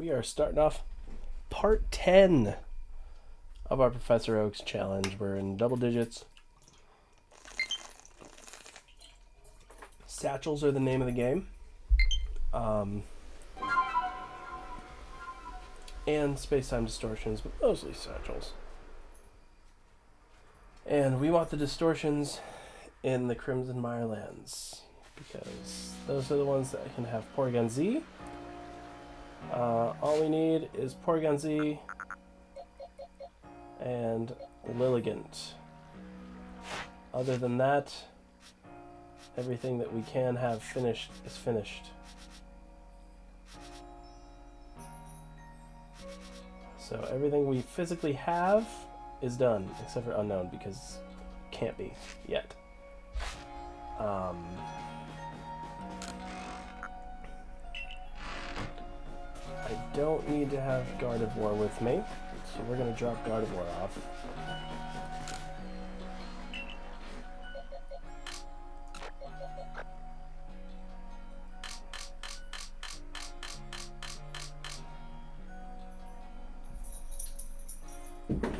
we are starting off part 10 of our Professor Oak's challenge. We're in double digits. Satchels are the name of the game. And space-time distortions, but mostly satchels. And we want the distortions in the Crimson Mire lands, because those are the ones that can have Porygon Z. All we need is Porygon Z and Lilligant. Other than that, everything that we can have finished is finished. So everything we physically have is done, except for Unknown, because it can't be yet. I don't need to have Gardevoir with me, so we're going to drop Gardevoir off.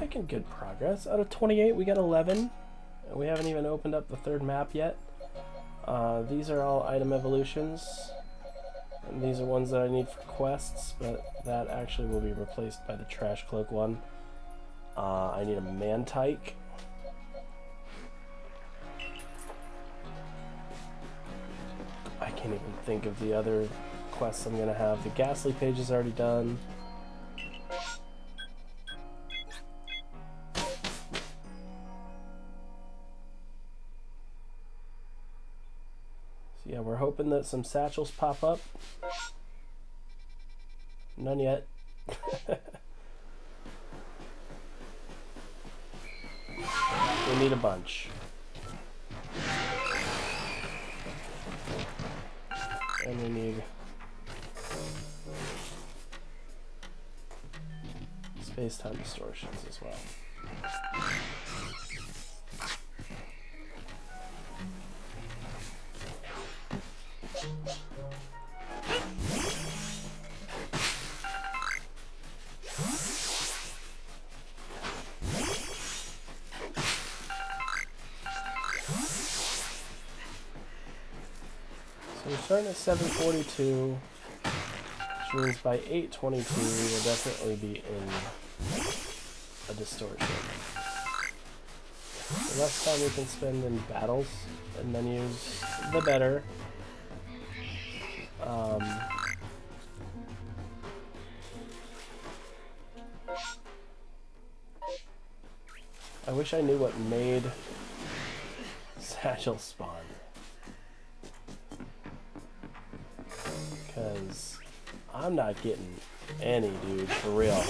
Making good progress. Out of 28, we got 11. And we haven't even opened up the third map yet. These are all item evolutions. And these are ones that I need for quests, but that actually will be replaced by the Trash Cloak one. I need a Mantike. I can't even think of the other quests I'm going to have. The Ghastly page is already done. Yeah, we're hoping that some satchels pop up. None yet. We need a bunch. And we need space-time distortions as well. So we're starting at 742, which means by 822 we will definitely be in a distortion. The less time we can spend in battles and menus, the better. I wish I knew what made satchel spawn. Because I'm not getting any, dude, for real.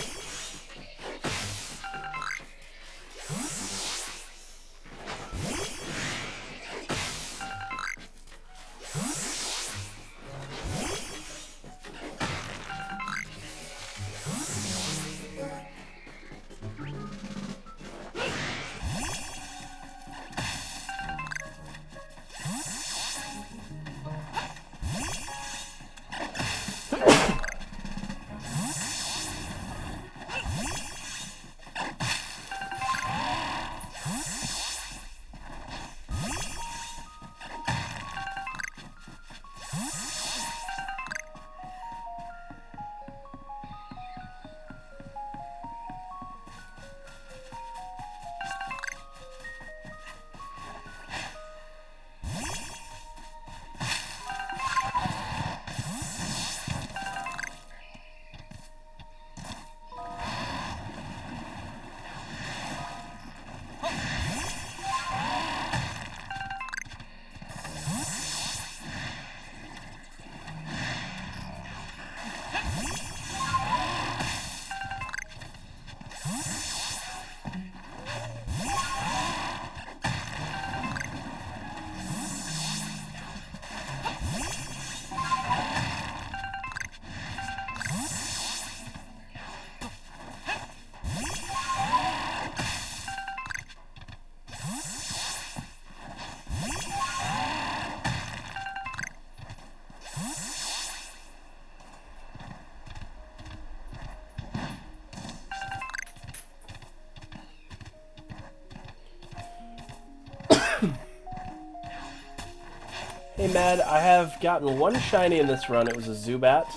Hey Mad, I have gotten one shiny in this run. It was a Zubat,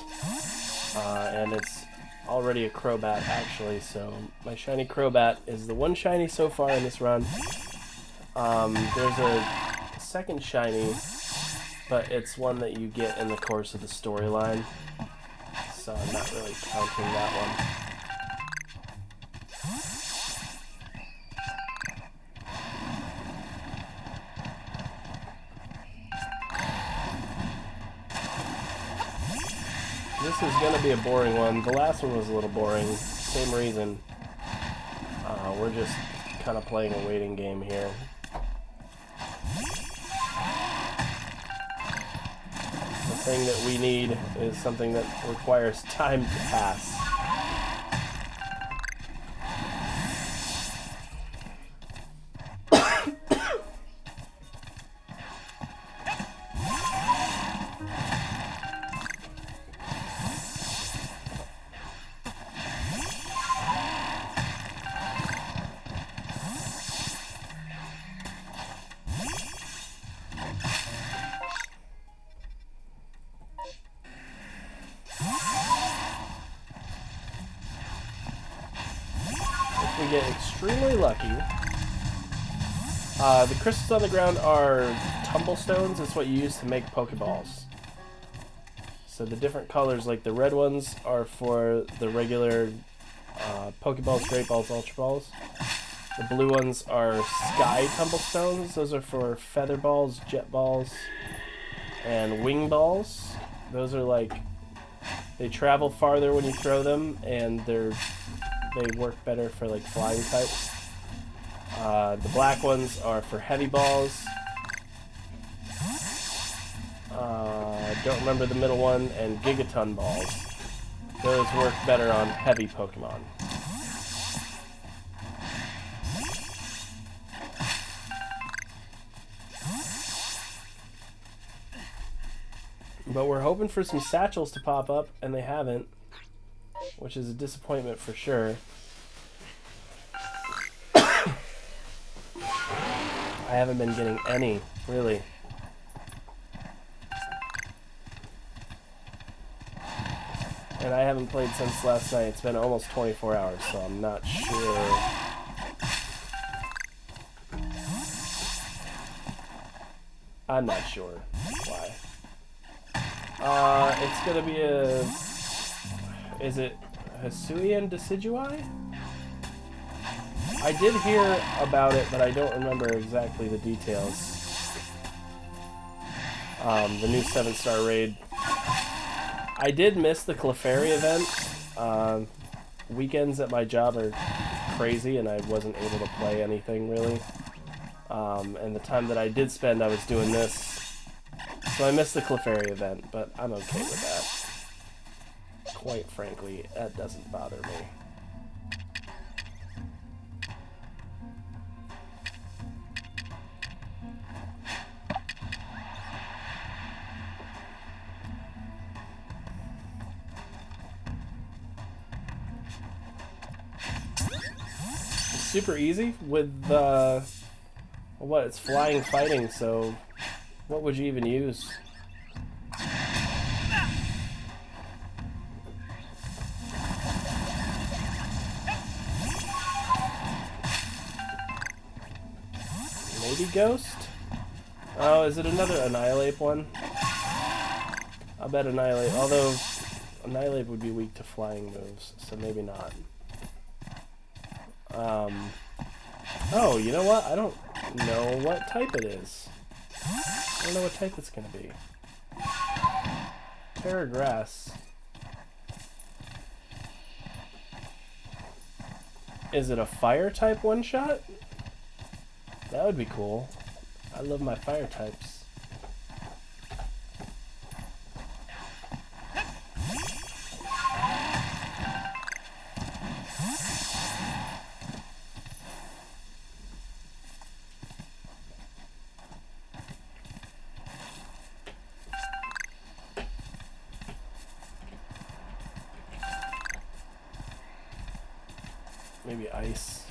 and it's already a Crobat actually, so my shiny Crobat is the one shiny so far in this run. There's a second shiny, but it's one that you get in the course of the storyline, so I'm not really counting that one. This is going to be a boring one. The last one was a little boring. Same reason. We're just kind of playing a waiting game here. The thing that we need is something that requires time to pass. We get extremely lucky. The crystals on the ground are tumblestones. It's what you use to make Pokeballs. So the different colors, like the red ones, are for the regular Pokeballs, Great Balls, Ultra Balls. The blue ones are Sky Tumblestones. Those are for Feather Balls, Jet Balls, and Wing Balls. Those are like, they travel farther when you throw them, and they work better for like flying types. The black ones are for heavy balls. Don't remember the middle one, and Gigaton balls. Those work better on heavy Pokemon. But we're hoping for some satchels to pop up, and they haven't, which is a disappointment for sure. I haven't been getting any, really. And I haven't played since last night. It's been almost 24 hours, so I'm not sure. I'm not sure why. It's gonna be a... Is it Hisuian Decidueye? I did hear about it, but I don't remember exactly the details. The new 7-star raid. I did miss the Clefairy event. Weekends at my job are crazy, and I wasn't able to play anything, really. And the time that I did spend, I was doing this. So I missed the Clefairy event, but I'm okay with that. Quite frankly, that doesn't bother me. Super easy with what, it's flying fighting, so what would you even use? Maybe Ghost? Oh, is it another Annihilate one? I'll bet Annihilate, although Annihilate would be weak to flying moves, so maybe not. Oh, you know what? I don't know what type it is. I don't know what type it's gonna be. Terra Grass. Is it a fire type one-shot? That would be cool. I love my fire types. Maybe ice.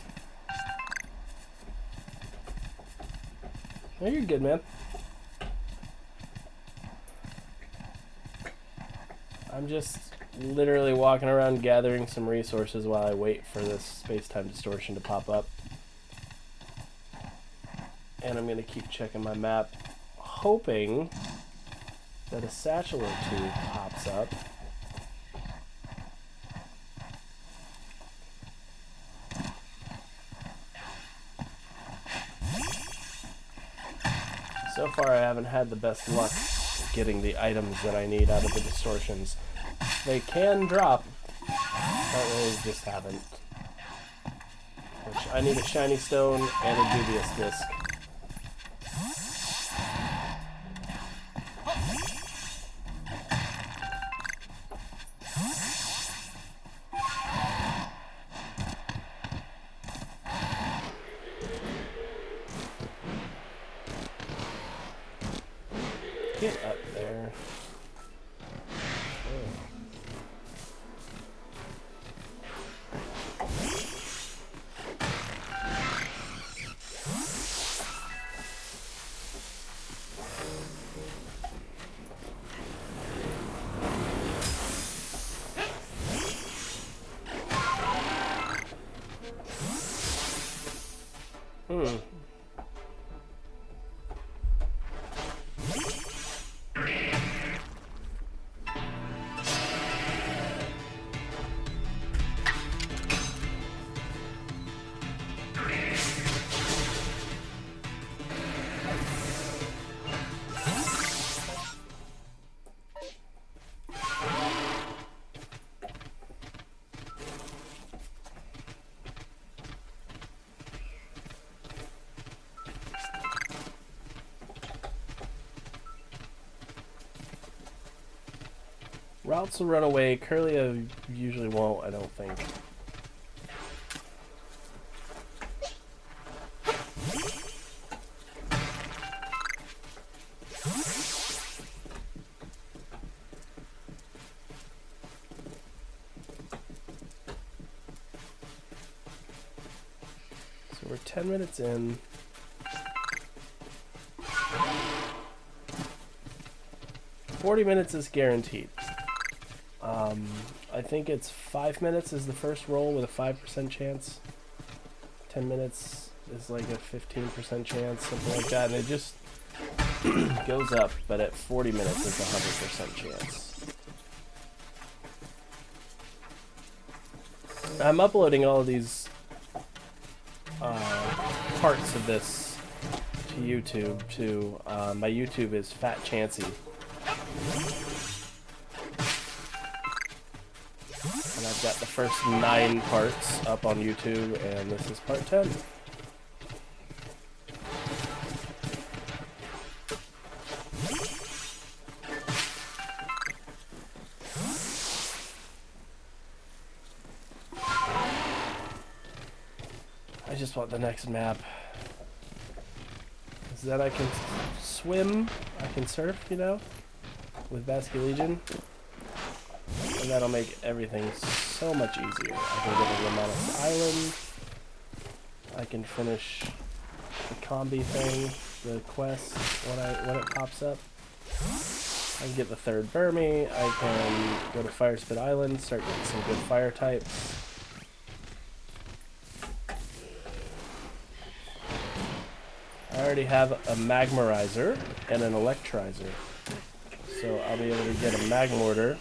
No, you're good, man. I'm just literally walking around gathering some resources while I wait for this space-time distortion to pop up. And I'm going to keep checking my map, hoping that a satchel or two pops up. So far I haven't had the best luck getting the items that I need out of the distortions. They can drop, but they just haven't. Which I need a shiny stone and a dubious disc. Get up there. Routes will run away. Curlia usually won't, I don't think. So we're 10 minutes in. $40 is guaranteed. I think it's 5 minutes is the first roll with a 5% chance. 10 minutes is like a 15% chance, something like that. And it just goes up, but at 40 minutes it's a 100% chance. I'm uploading all of these parts of this to YouTube too. My YouTube is Fat Chansey. And I've got the first 9 parts up on YouTube, and this is part 10. I just want the next map. Is that I can swim, I can surf, you know, with Basque Legion. And that'll make everything so much easier. I can go to Romanus Island. I can finish the combi thing, the quest, when it pops up. I can get the 3rd Burmy. I can go to Firespit Island, start getting some good fire types. I already have a Magmarizer and an Electrizer. So I'll be able to get a Magmortar.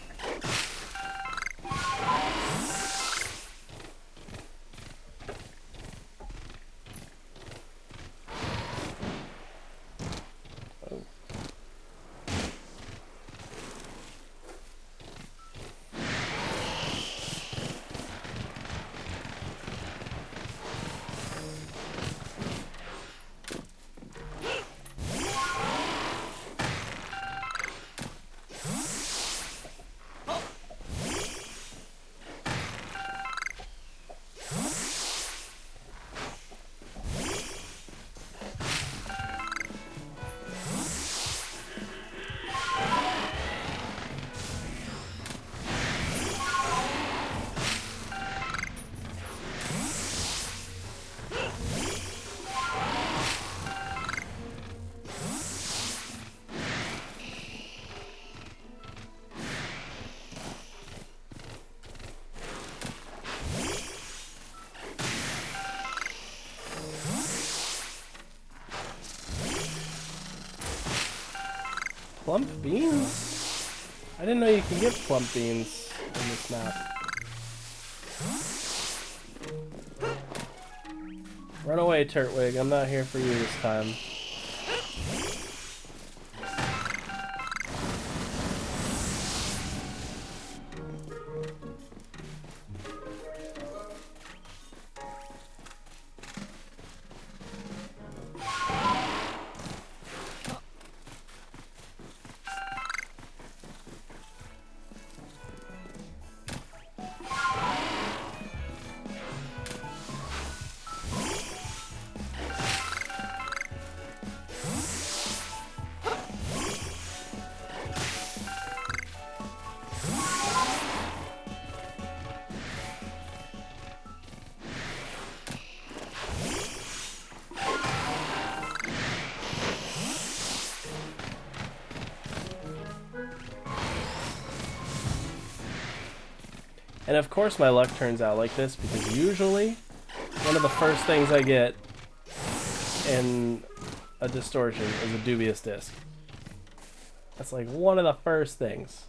Plump beans? I didn't know you could get plump beans in this map. Run away, Turtwig. I'm not here for you this time. And of course my luck turns out like this, because usually one of the first things I get in a distortion is a dubious disc. That's like one of the first things.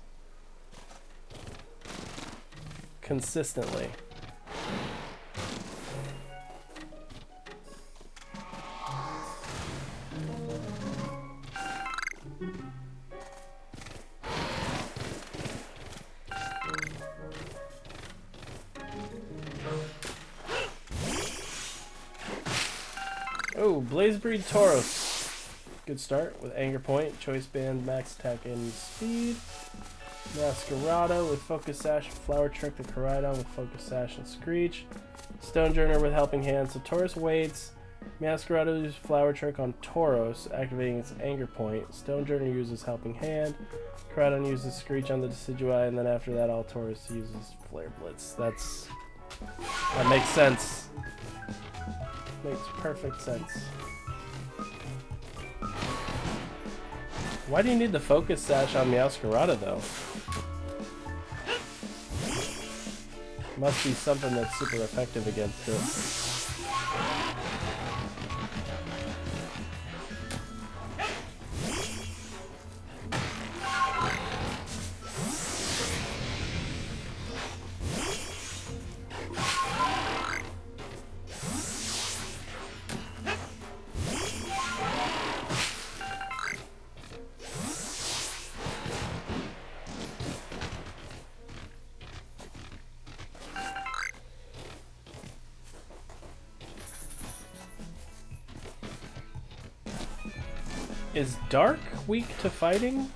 Consistently. Oh, Blazebreed Tauros. Good start with Anger Point, Choice Band, Max Attack and Speed. Masquerada with Focus Sash, Flower Trick, the Koraidon with Focus Sash and Screech. Stonejourner with Helping Hand. So Tauros waits. Masquerada uses Flower Trick on Tauros, activating its Anger Point. Stonejourner uses Helping Hand. Koraidon uses Screech on the Decidueye, and then after that all Tauros uses Flare Blitz. That makes sense. Makes perfect sense. Why do you need the Focus Sash on Meowscarada though? Must be something that's super effective against it. Is Dark weak to fighting?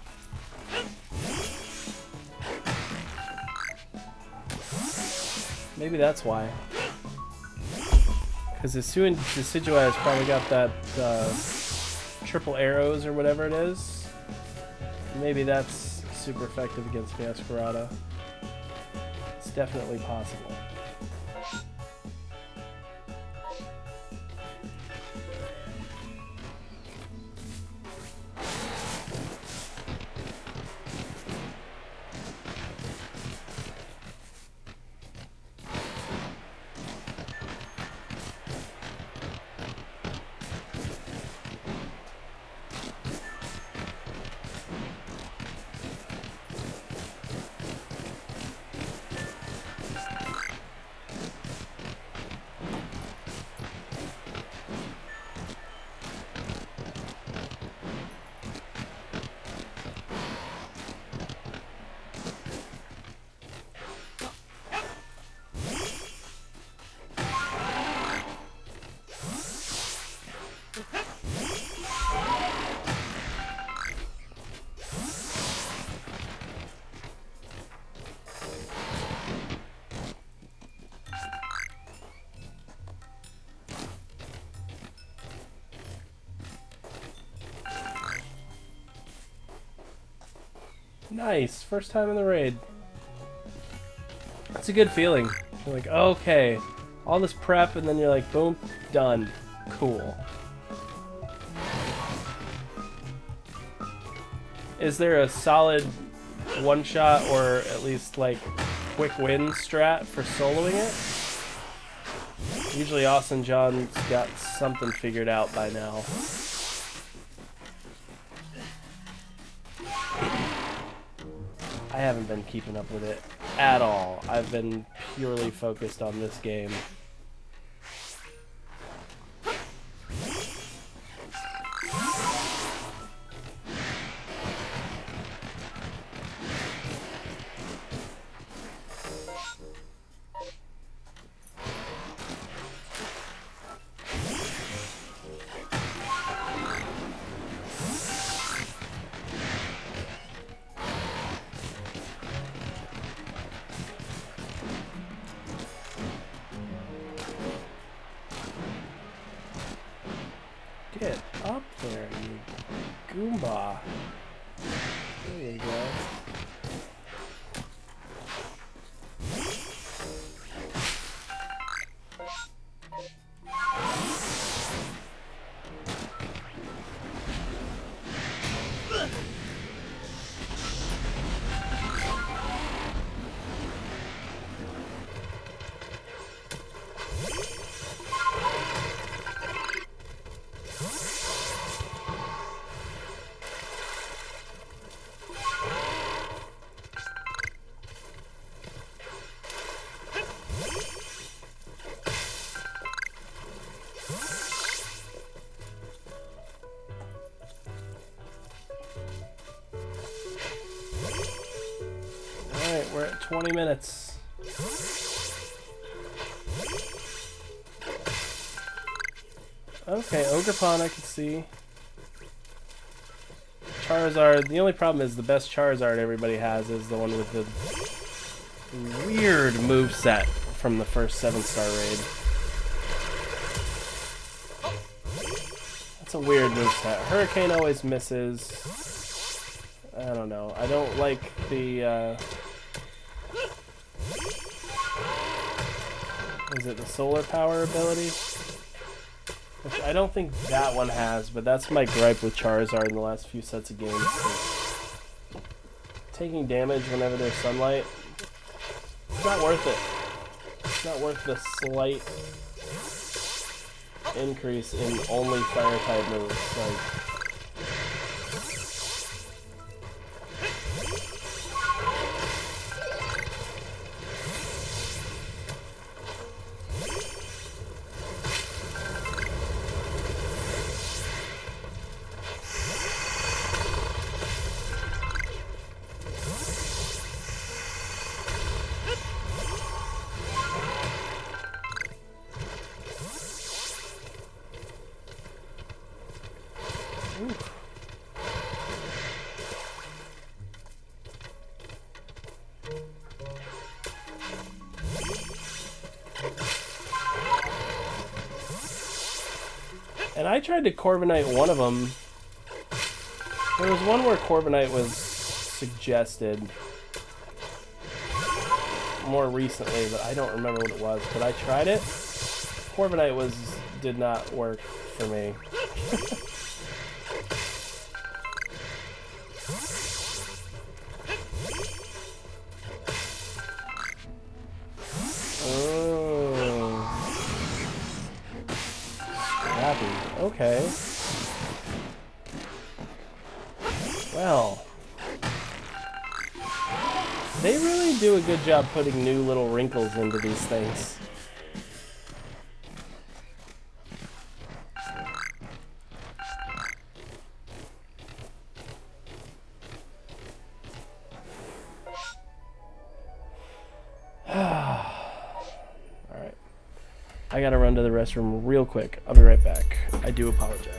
Maybe that's why. Because the Decidueye has probably got that triple arrows or whatever it is. Maybe that's super effective against Masquerada. It's definitely possible. Nice, first time in the raid. It's a good feeling. You're like, okay, all this prep, and then you're like, boom, done. Cool. Is there a solid one-shot or at least like quick win strat for soloing it? Usually Austin John's got something figured out by now. I haven't been keeping up with it at all. I've been purely focused on this game. Get up there, you Goomba. There you go. Alright, we're at 20 minutes. Okay, Ogerpon I can see. Charizard, the only problem is the best Charizard everybody has is the one with the weird moveset from the first 7-star raid. That's a weird moveset. Hurricane always misses. I don't know. I don't like the, is it the solar power ability? Which I don't think that one has, but that's my gripe with Charizard in the last few sets of games. Taking damage whenever there's sunlight, it's not worth it. It's not worth the slight increase in only fire type moves. Like, and I tried to Corviknight one of them. There was one where Corviknight was suggested more recently, but I don't remember what it was. But I tried it. Corviknight did not work for me. Okay. Well, they really do a good job putting new little wrinkles into these things. Alright. I gotta run to the restroom real quick. I'll be right back. I do apologize.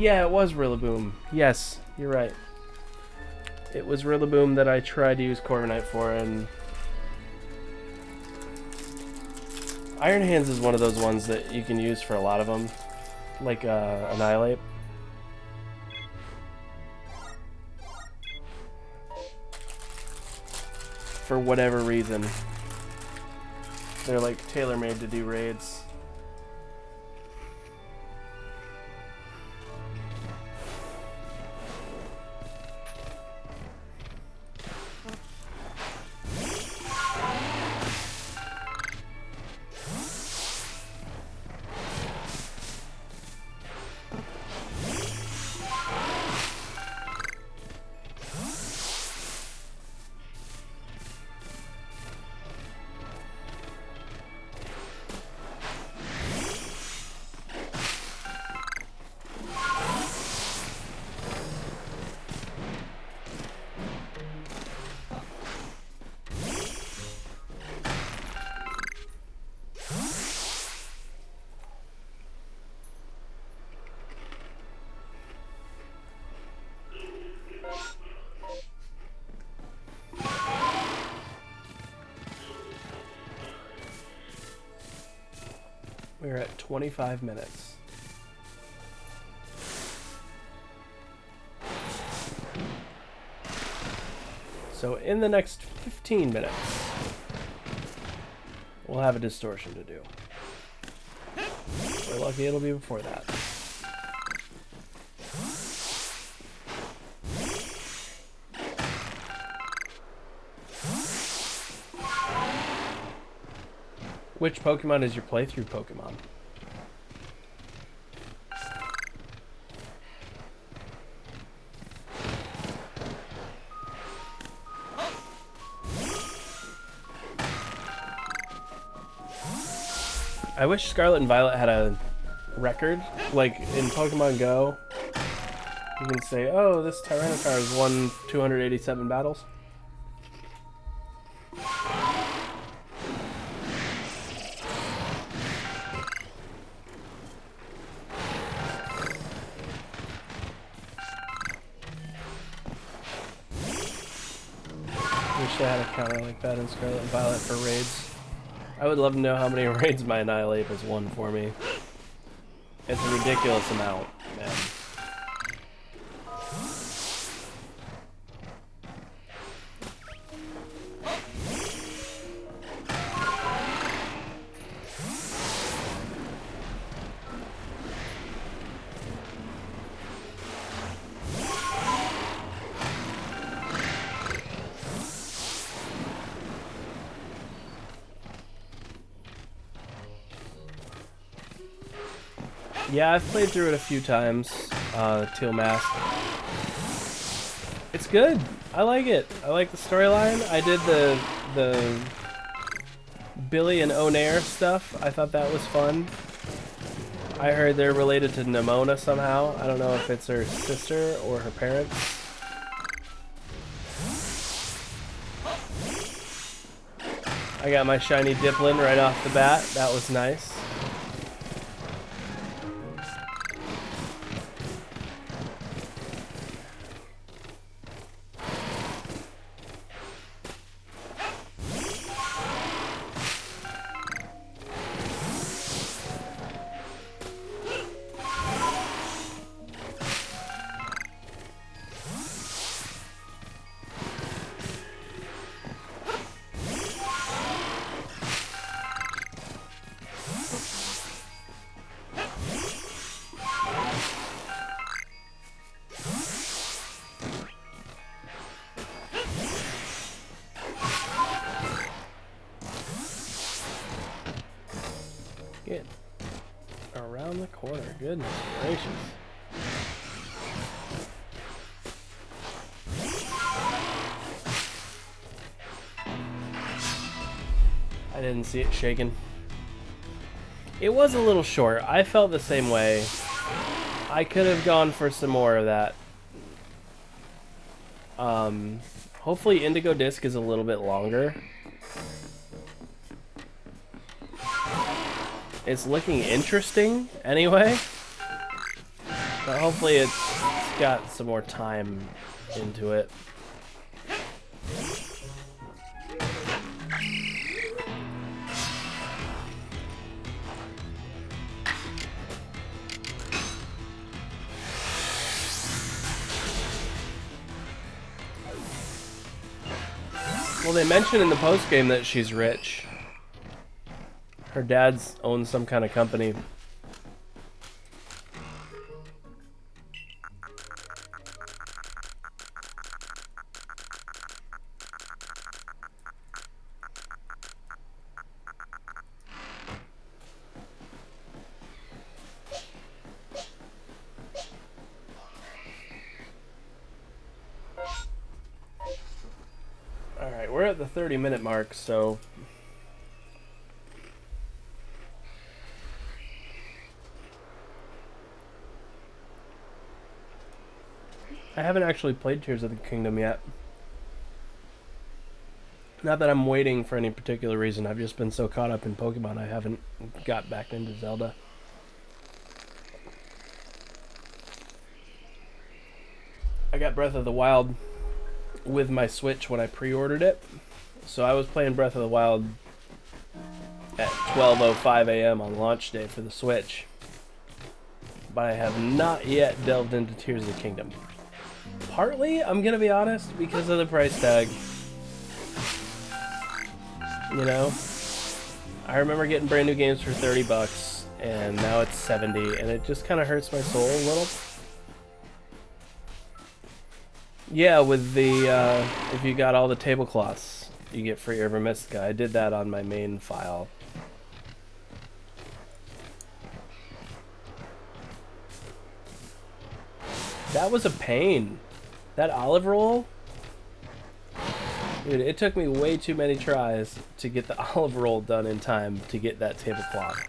Yeah, it was Rillaboom. Yes, you're right. It was Rillaboom that I tried to use Corviknight for, and Iron Hands is one of those ones that you can use for a lot of them, like Annihilate. For whatever reason. They're like tailor-made to do raids. We're at 25 minutes. So in the next 15 minutes, we'll have a distortion to do. If we're lucky, it'll be before that. Which Pokemon is your playthrough Pokemon? I wish Scarlet and Violet had a record, like in Pokemon Go. You can say, oh, this Tyranitar has won 287 battles. Wish I had a counter like that in Scarlet and Violet for raids. I would love to know how many raids my Annihilate has won for me. It's a ridiculous amount, man. Yeah, I've played through it a few times, Teal Mask. It's good. I like it. I like the storyline. I did the Billy and Onair stuff. I thought that was fun. I heard they're related to Nimona somehow. I don't know if it's her sister or her parents. I got my shiny Dipplin right off the bat. That was nice. Get around the corner. Goodness gracious. I didn't see it shaking. It was a little short. I felt the same way. I could have gone for some more of that. Hopefully Indigo Disc is a little bit longer. It's looking interesting, anyway. But hopefully it's got some more time into it. Well, they mentioned in the post-game that she's rich. Her dad's owns some kind of company. Alright, we're at the 30-minute mark, so... I haven't actually played Tears of the Kingdom yet. Not that I'm waiting for any particular reason, I've just been so caught up in Pokemon I haven't got back into Zelda. I got Breath of the Wild with my Switch when I pre-ordered it. So I was playing Breath of the Wild at 12:05 a.m. on launch day for the Switch. But I have not yet delved into Tears of the Kingdom. Partly, I'm gonna be honest, because of the price tag. You know? I remember getting brand new games for 30 bucks, and now it's 70, and it just kind of hurts my soul a little. Yeah, with the, if you got all the tablecloths, you get free Herba Mystica. I did that on my main file. That was a pain. That olive roll? Dude, it took me way too many tries to get the olive roll done in time to get that tablecloth.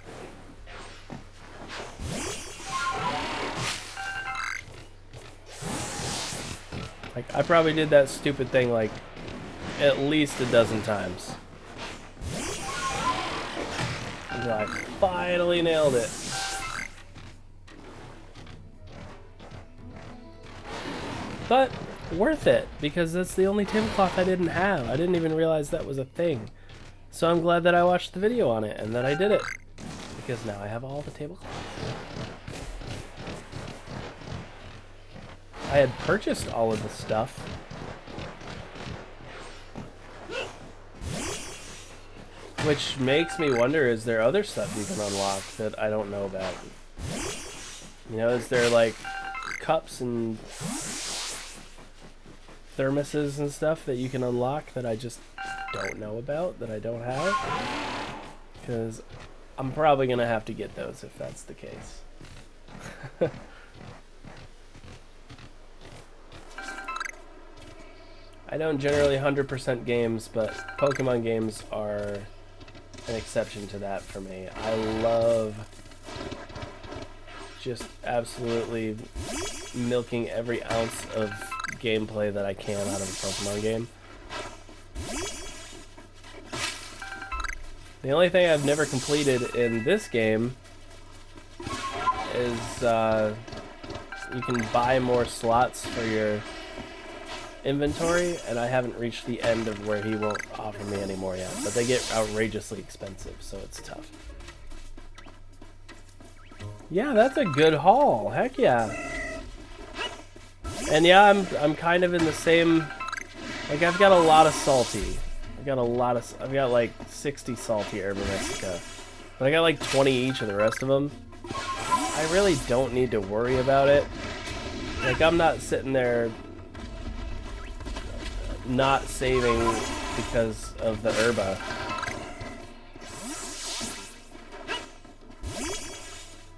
Like, I probably did that stupid thing like at least a dozen times. Until I finally nailed it. But worth it, because that's the only tablecloth I didn't have. I didn't even realize that was a thing. So I'm glad that I watched the video on it and that I did it. Because now I have all the tablecloths. I had purchased all of the stuff. Which makes me wonder, is there other stuff you can unlock that I don't know about? You know, is there like cups and thermoses and stuff that you can unlock that I just don't know about, that I don't have? Because I'm probably going to have to get those if that's the case. I don't generally 100% games, but Pokemon games are an exception to that for me. I love just absolutely milking every ounce of gameplay that I can out of a Pokemon game. The only thing I've never completed in this game is you can buy more slots for your inventory, and I haven't reached the end of where he won't offer me any more yet, but they get outrageously expensive, so it's tough. Yeah, that's a good haul. Heck yeah. And yeah, I'm kind of in the same, like, I've got a lot of salty. I've got like 60 salty Herba Mystica, but I got like 20 each of the rest of them. I really don't need to worry about it. Like, I'm not sitting there not saving because of the herba.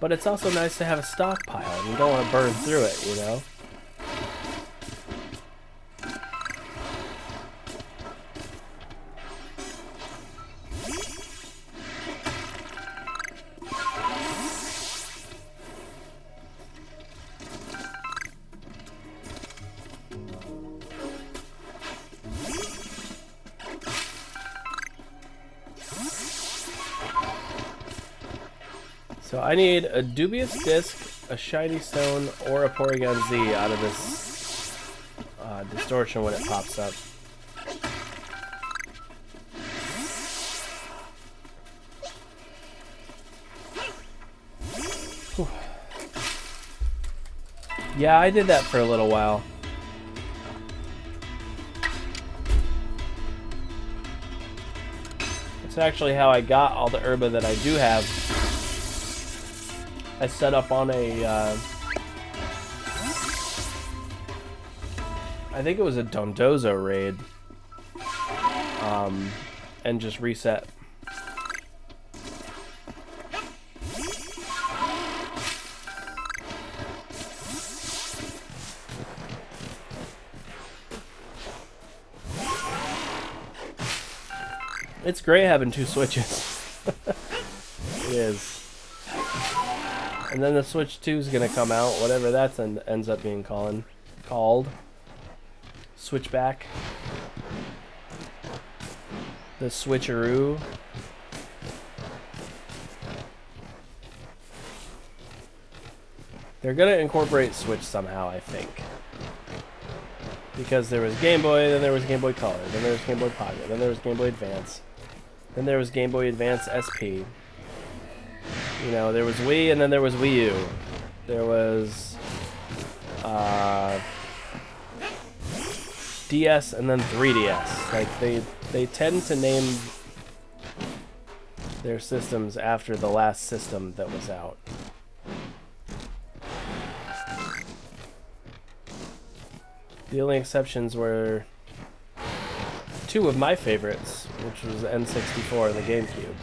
But it's also nice to have a stockpile, and you don't want to burn through it, you know? So I need a dubious disc a shiny stone or a Porygon Z out of this distortion when it pops up. Whew. Yeah, I did that for a little while. It's actually how I got all the herba that I do have. I set up on a, I think it was a Dondozo raid, and just reset. It's great having two switches. It is. And then the Switch 2 is going to come out, whatever that ends up being called. Switchback. The Switcheroo. They're going to incorporate Switch somehow, I think. Because there was Game Boy, then there was Game Boy Color, then there was Game Boy Pocket, then there was Game Boy Advance, then there was Game Boy Advance SP. You know, there was Wii, and then there was Wii U. There was DS, and then 3DS. Like, they tend to name their systems after the last system that was out. The only exceptions were two of my favorites, which was N64 and the GameCube.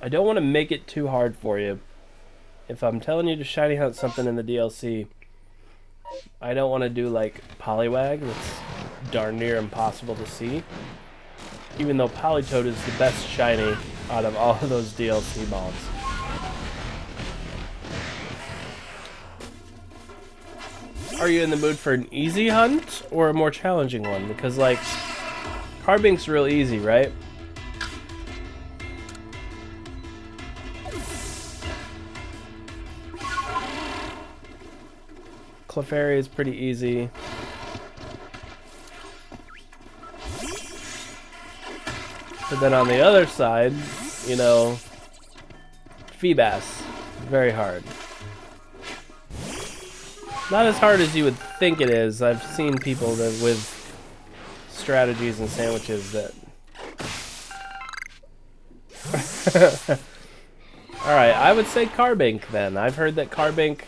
I don't want to make it too hard for you. If I'm telling you to shiny hunt something in the DLC, I don't want to do like Poliwag, that's darn near impossible to see. Even though Politoed is the best shiny out of all of those DLC mobs. Are you in the mood for an easy hunt or a more challenging one? Because like, Carbink's real easy, right? Clefairy is pretty easy. But then on the other side, you know, Feebas, very hard. Not as hard as you would think it is. I've seen people that with strategies and sandwiches that... Alright, I would say Carbink then. I've heard that Carbink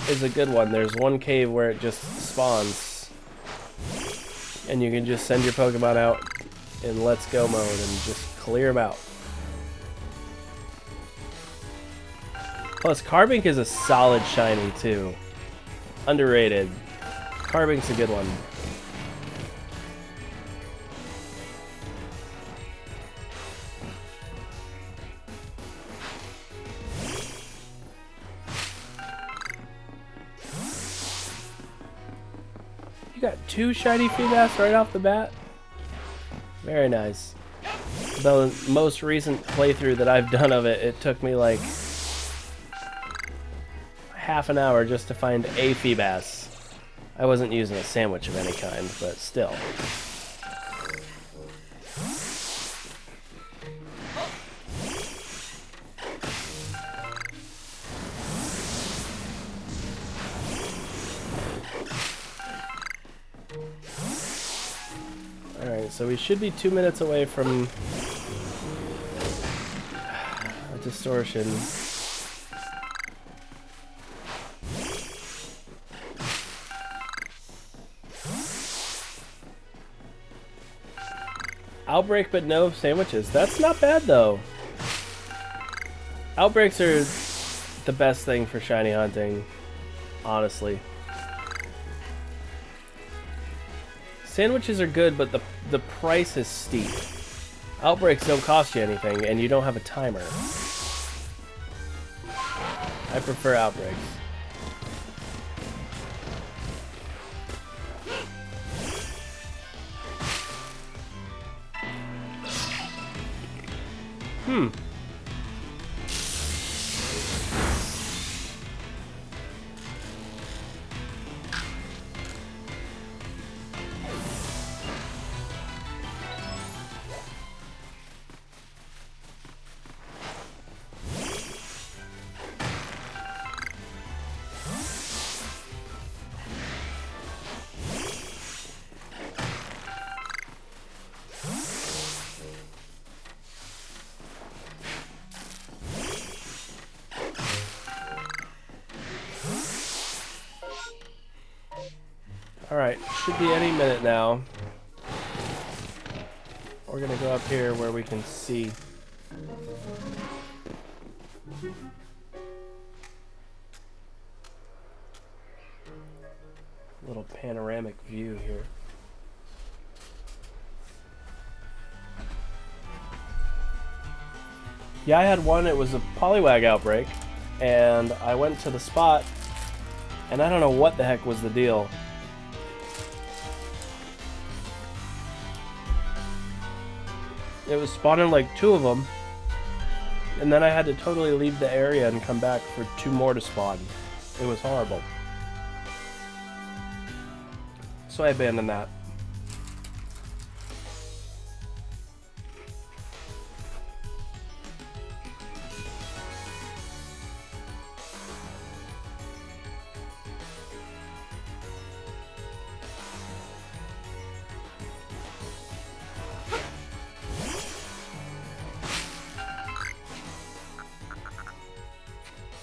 is a good one. There's one cave where it just spawns. And you can just send your Pokemon out in Let's Go mode and just clear them out. Plus, Carbink is a solid shiny, too. Underrated. Carbink's a good one. You got two shiny Feebas right off the bat? Very nice. The most recent playthrough that I've done of it, it took me like half an hour just to find a Feebas. I wasn't using a sandwich of any kind, but still. Alright, so we should be 2 minutes away from a distortion. Outbreak but no sandwiches. That's not bad though. Outbreaks are the best thing for shiny hunting, honestly. Sandwiches are good, but the price is steep. Outbreaks don't cost you anything, and you don't have a timer. I prefer outbreaks. Alright, should be any minute now. We're gonna go up here where we can see. Little panoramic view here. Yeah, I had one, it was a Poliwag outbreak, and I went to the spot, and I don't know what the heck was the deal. It was spawning like 2 of them, and then I had to totally leave the area and come back for 2 more to spawn. It was horrible. So I abandoned that.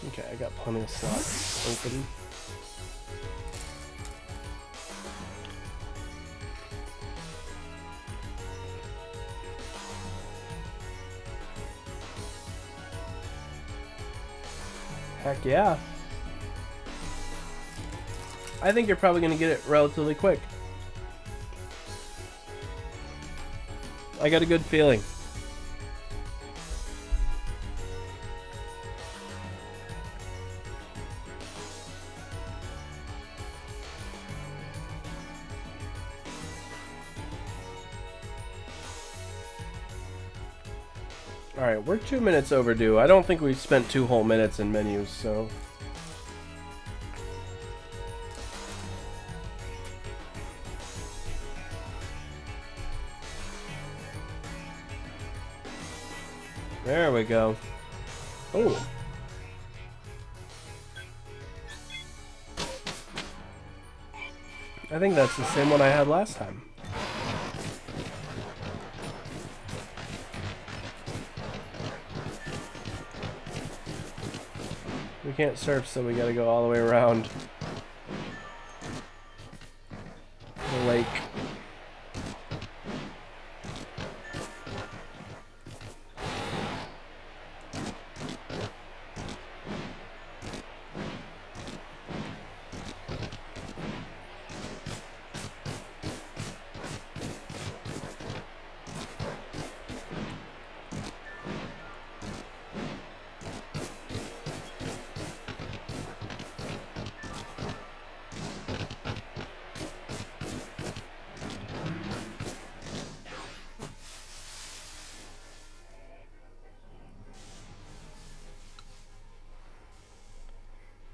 Okay, I got plenty of slots open. Heck yeah. I think you're probably going to get it relatively quick. I got a good feeling. Alright, we're 2 minutes overdue. I don't think we've spent 2 whole minutes in menus, so... There we go. Oh. I think that's the same one I had last time. We can't surf, so we gotta go all the way around the lake.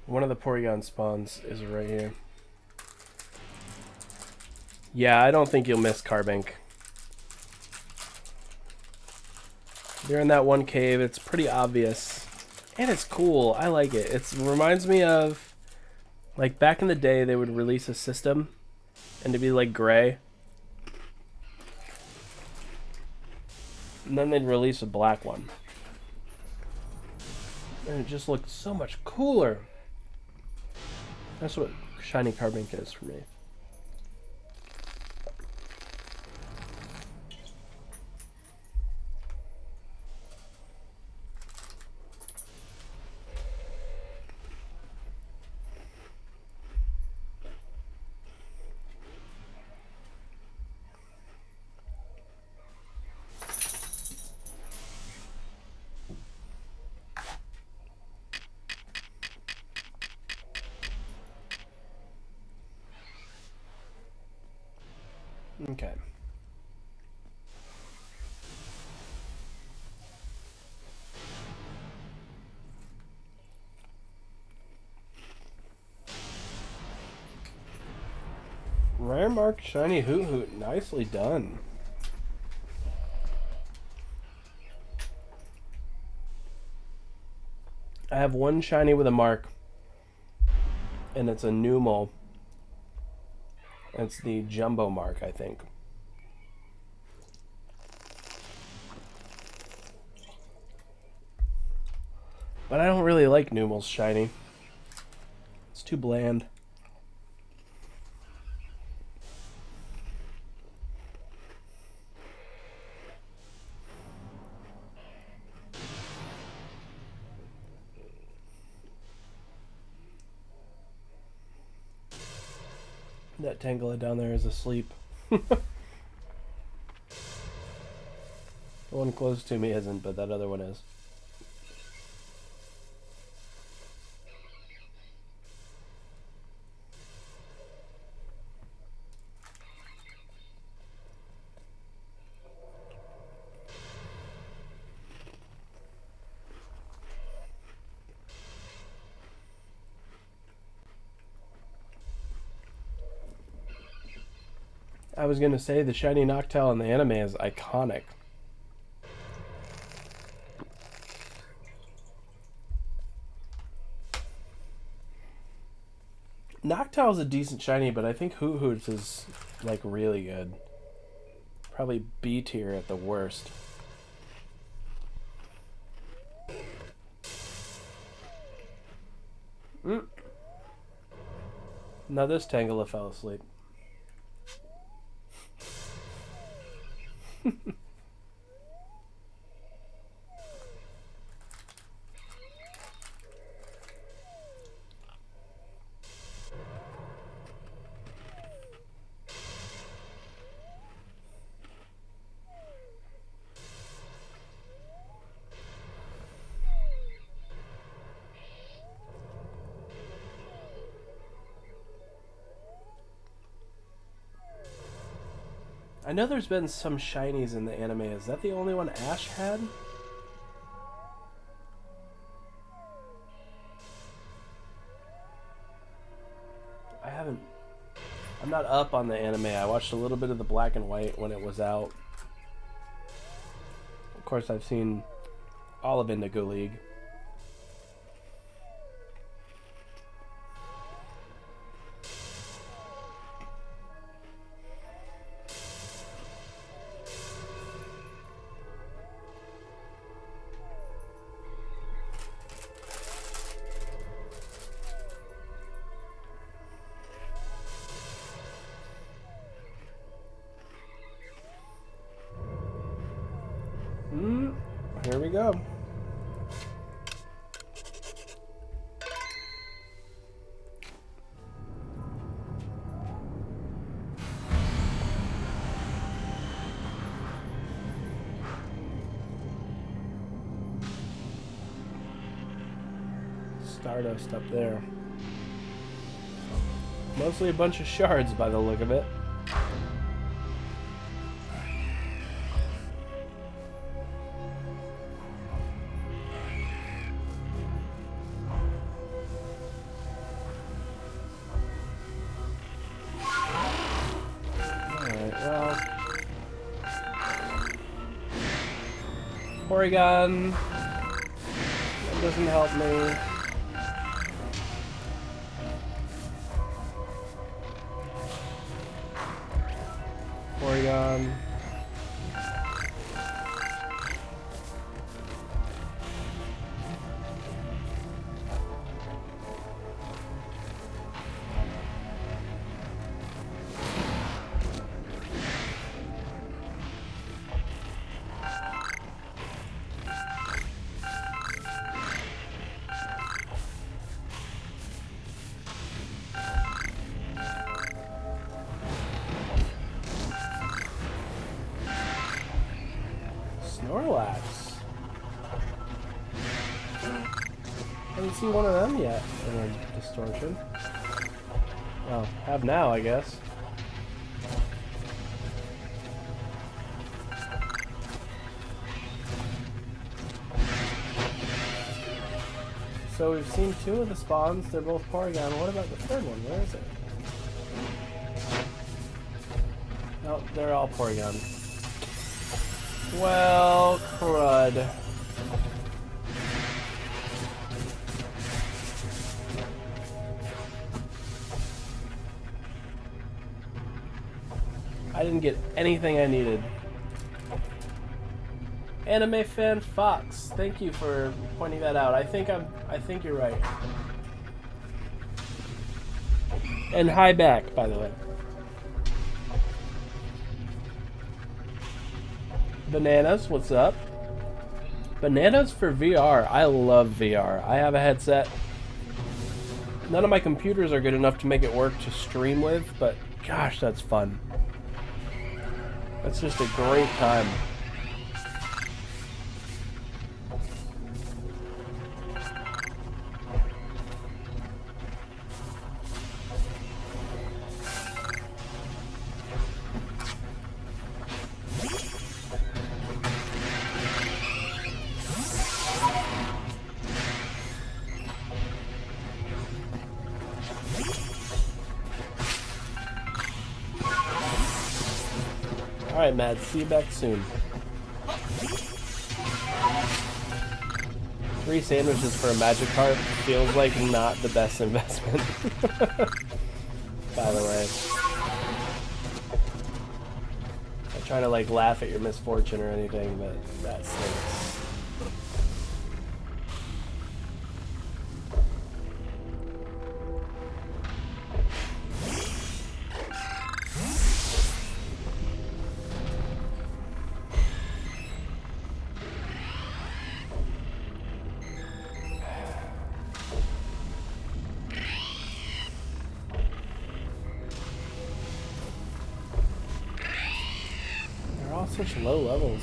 One of the Porygon spawns is right here. Yeah, I don't think you'll miss Carbink. You're in that one cave, it's pretty obvious. And it's cool, I like it. It reminds me of, like, back in the day they would release a system, and to be like gray. And then they'd release a black one. And it just looked so much cooler. That's what shiny Carbink is for me. Okay. Rare Mark Shiny Hoot Hoot. Nicely done. I have one shiny with a mark, and it's a Numel. It's the Jumbo Mark, I think. But I don't really like Numel's shiny. It's too bland. That Tangela down there is asleep. The one close to me isn't, but that other one is. I was gonna say the shiny Noctowl in the anime is iconic. Noctowl's a decent shiny, but I think Hoot Hoot is like really good. Probably B tier at the worst. Now this Tangela fell asleep. I know there's been some shinies in the anime. Is that the only one Ash had? I'm not up on the anime. I watched a little bit of the black and white when it was out. Of course, I've seen all of Indigo League. Here we go. Stardust up there. Mostly a bunch of shards by the look of it. Porygon. That doesn't help me. Porygon. Snorlax. Haven't seen one of them yet in a distortion. Well, have now, I guess. So we've seen 2 of the spawns. They're both Porygon. What about the third one? Where is it? No, they're all Porygon. Well, crud. I didn't get anything I needed. Anime fan Fox, thank you for pointing that out. I think you're right. And hi back, by the way. Bananas, what's up? Bananas for VR. I love VR. I have a headset. None of my computers are good enough to make it work to stream with, but gosh, that's fun. That's just a great time. Alright, Matt, see you back soon. 3 sandwiches for a magic cart feels like not the best investment. By the way. I'm trying to like laugh at your misfortune or anything, but that stinks. Such low levels.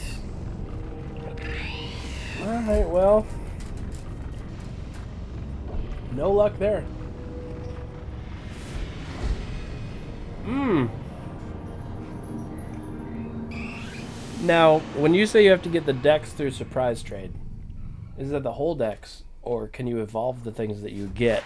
Alright, well. No luck there. Now, when you say you have to get the dex through surprise trade, is that the whole dex, or can you evolve the things that you get?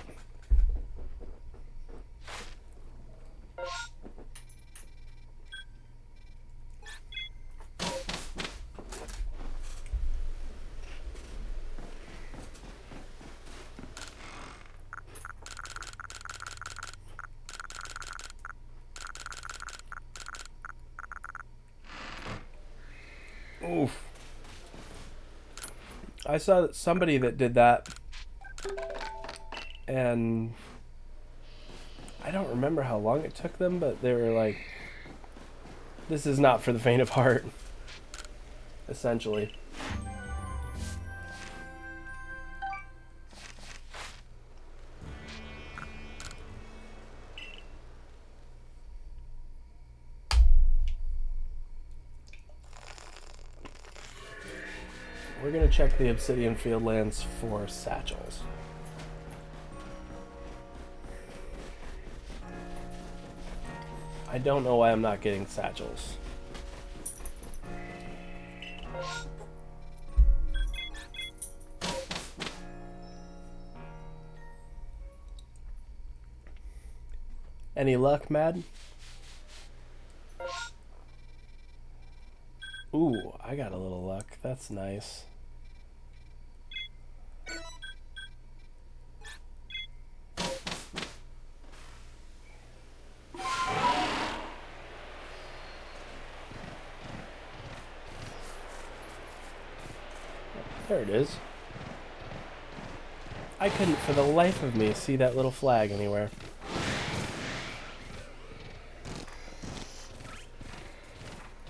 Oof. I saw somebody that did that, and I don't remember how long it took them, but they were like, this is not for the faint of heart, essentially. We're going to check the Obsidian Fieldlands for satchels. I don't know why I'm not getting satchels. Any luck, Mad? Ooh, I got a little luck. That's nice. There it is. I couldn't for the life of me see that little flag anywhere.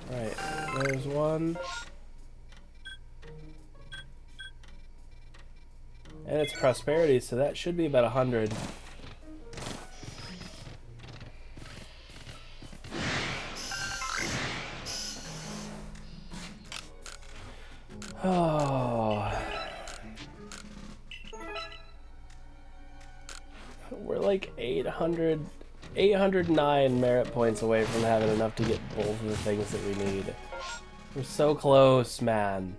Right, there's one. And it's prosperity, so that should be about 100. Oh. We're like 809 merit points away from having enough to get both of the things that we need. We're so close, man.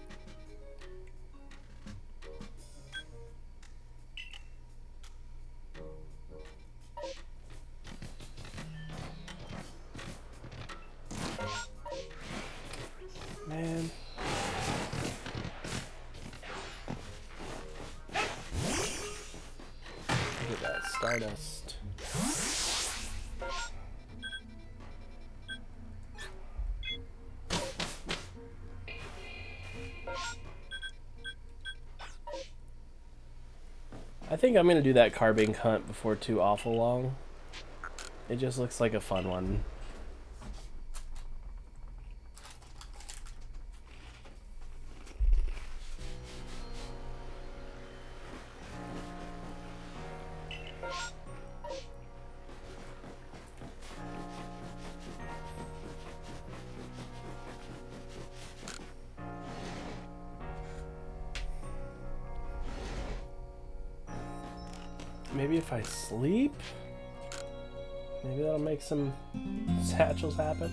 Stardust. I think I'm gonna do that carbink hunt before too awful long. It just looks like a fun one. Maybe if I sleep, maybe that'll make some satchels happen.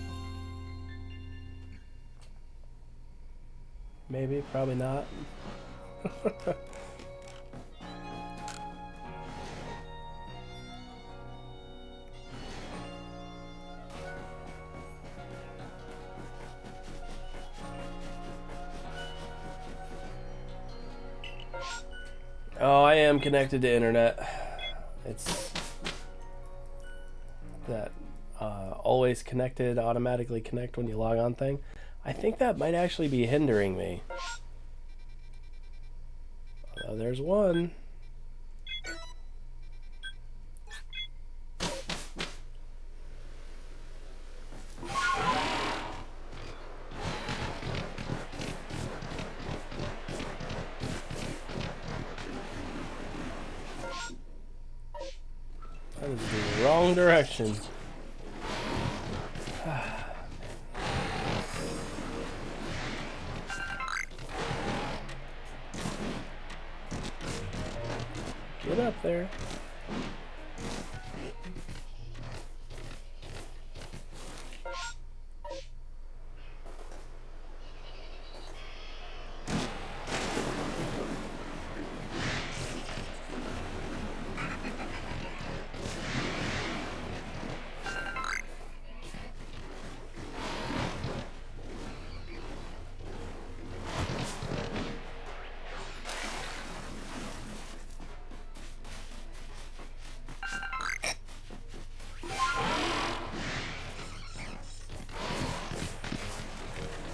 Maybe, probably not. Oh, I am connected to internet. It's that always connected, automatically connect when you log on thing. I think that might actually be hindering me. Oh, there's one. That is the wrong direction. Get up there.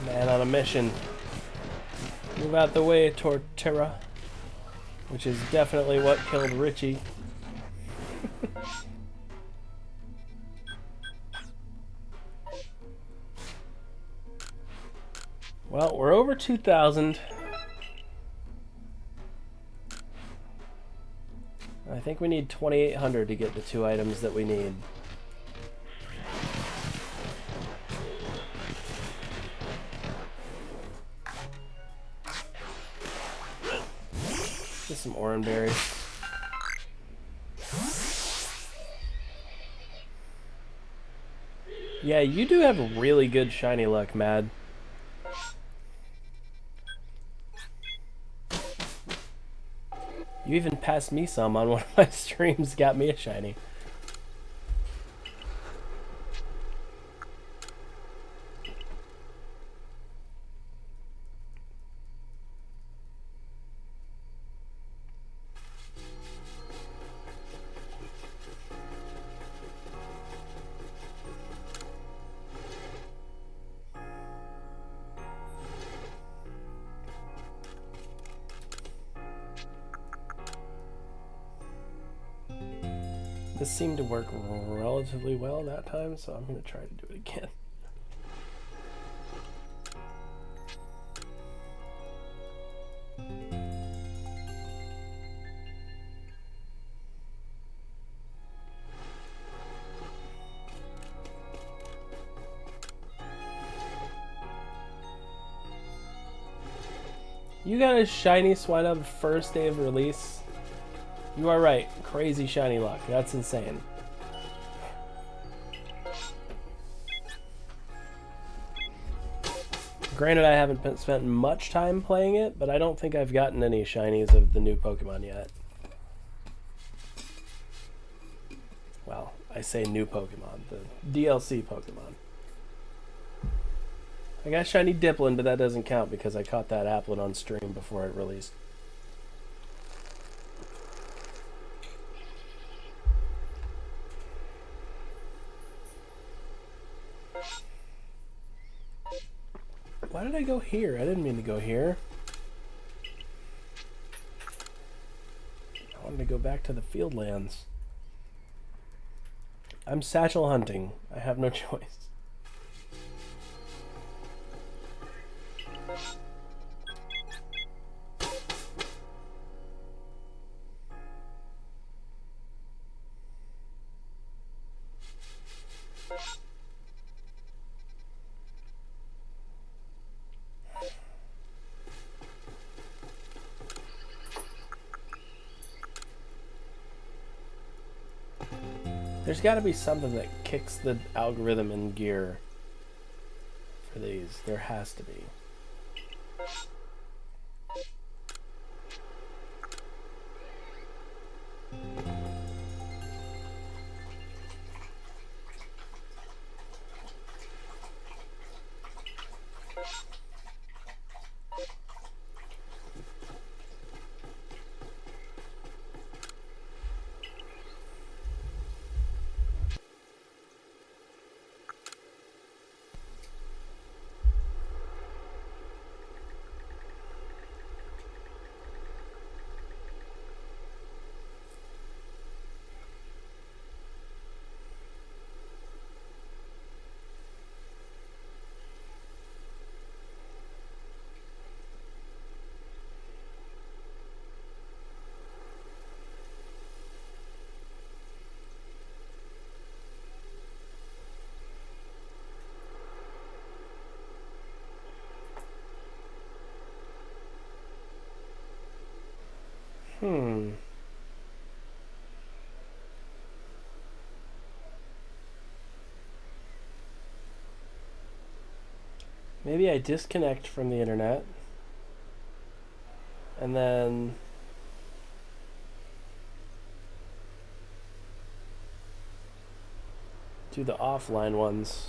Man on a mission. Move out the way, Torterra. Which is definitely what killed Richie. Well, we're over 2,000. I think we need 2,800 to get the 2 items that we need. Get some orange berries. Yeah, you do have really good shiny luck, Mad. You even passed me some on one of my streams, got me a shiny. This seemed to work relatively well that time, so I'm going to try to do it again. You got a shiny Swinub first day of release? You are right. Crazy shiny luck. That's insane. Granted, I haven't spent much time playing it, but I don't think I've gotten any shinies of the new Pokemon yet. Well, I say new Pokemon. The DLC Pokemon. I got shiny Dipplin, but that doesn't count because I caught that Applin on stream before it released. Why did I go here? I didn't mean to go here. I wanted to go back to the field lands. I'm satchel hunting. I have no choice. There's got to be something that kicks the algorithm in gear for these. There has to be. Maybe I disconnect from the internet and then do the offline ones.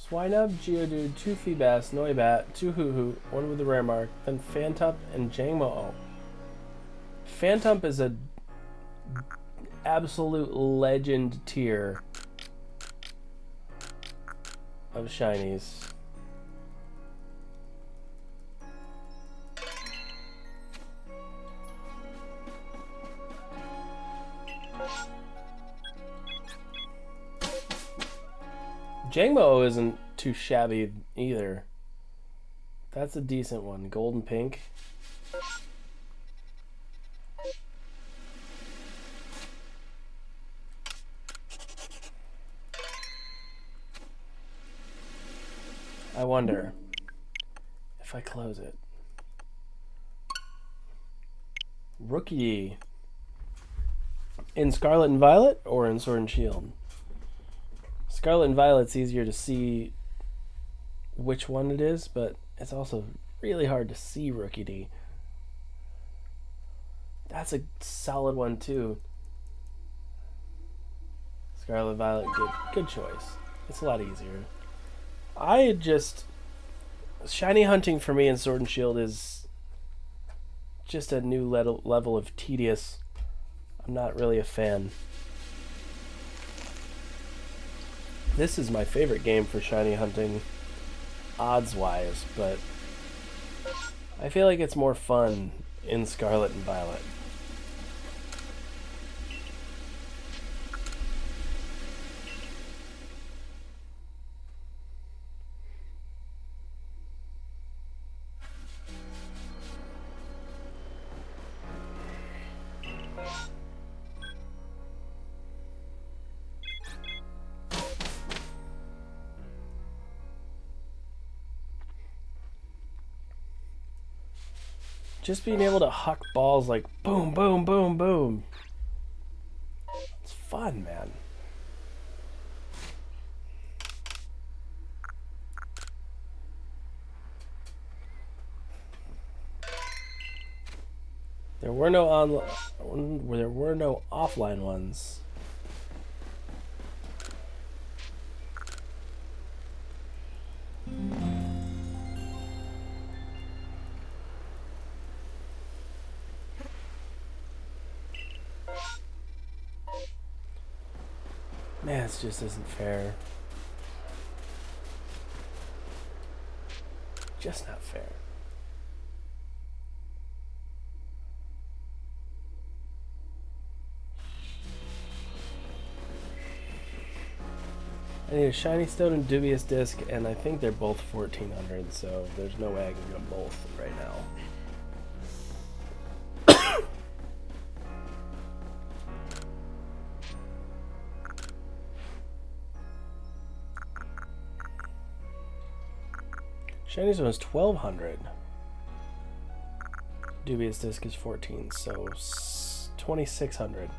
Swinub, Geodude, 2 Feebas, Noibat, 2 Hoo-Hoo, 1 with the rare mark, then Phantump and Jangmo-O. Phantump is a absolute legend tier of shinies. Jangmo-O isn't too shabby either. That's a decent one. Gold and pink. I wonder if I close it. Rookie. In Scarlet and Violet or in Sword and Shield? Scarlet and Violet's easier to see which one it is, but it's also really hard to see Rookie D. That's a solid one too. Scarlet Violet, good choice. It's a lot easier. Shiny hunting for me in Sword and Shield is just a new level of tedious. I'm not really a fan. This is my favorite game for shiny hunting, odds-wise, but I feel like it's more fun in Scarlet and Violet. Just being able to huck balls like boom, boom, boom, boom. It's fun, man. There were no offline ones. Man, this just isn't fair. Just not fair. I need a shiny stone and dubious disc, and I think they're both 1400, so there's no way I can get them both right now. Shiny stone is 1200. Dubious disc is 14, so 2600.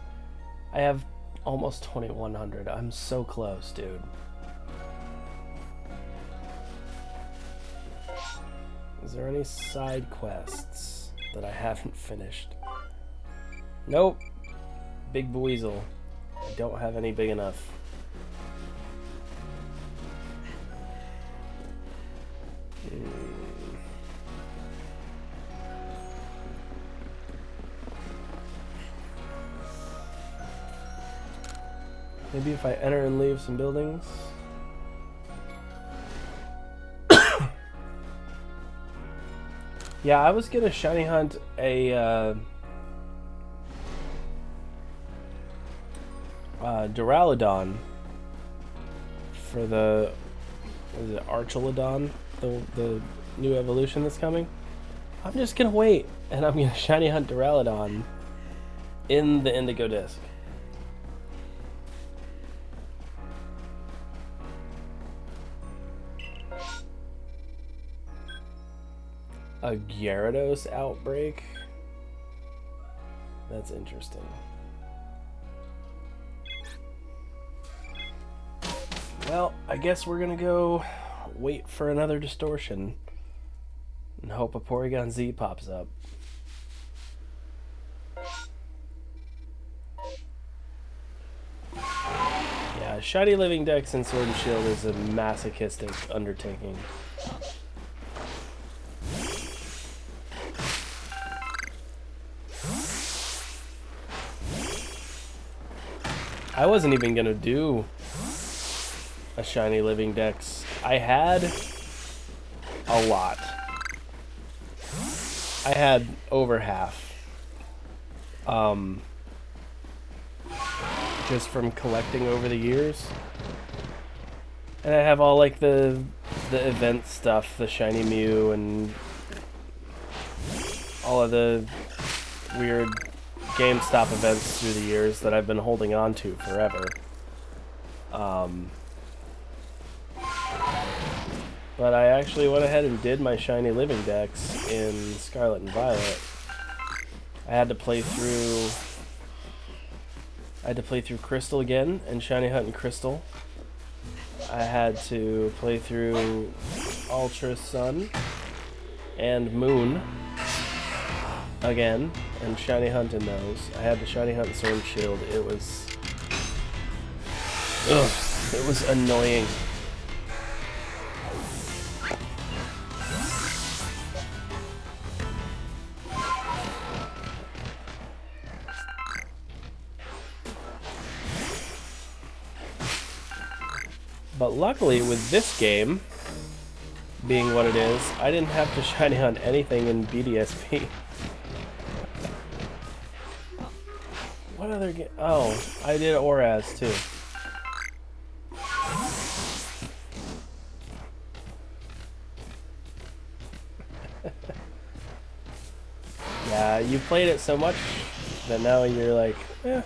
I have almost 2100. I'm so close, dude. Is there any side quests that I haven't finished? Nope. Big Buizel. I don't have any big enough. Maybe if I enter and leave some buildings. Yeah, I was gonna shiny hunt a Duraludon for the, what is it, Archelodon, the new evolution that's coming. I'm just gonna wait, and I'm gonna shiny hunt Duraludon in the Indigo Disc. A Gyarados outbreak? That's interesting. Well, I guess we're gonna go wait for another distortion and hope a Porygon Z pops up. Yeah, shiny living dex and Sword and Shield is a masochistic undertaking. I wasn't even gonna do a shiny living dex. I had a lot. I had over half. Just from collecting over the years. And I have all like the event stuff, the shiny Mew and all of the weird GameStop events through the years that I've been holding on to forever. But I actually went ahead and did my shiny living dex in Scarlet and Violet. I had to play through Crystal again and shiny hunt in Crystal. I had to play through Ultra Sun and Moon again and shiny hunt in those. I had to shiny hunt Sword and Shield. It was annoying. But luckily with this game being what it is, I didn't have to shiny hunt anything in BDSP. What other game? Oh, I did Oraz too. Yeah, you played it so much that now you're like, eh.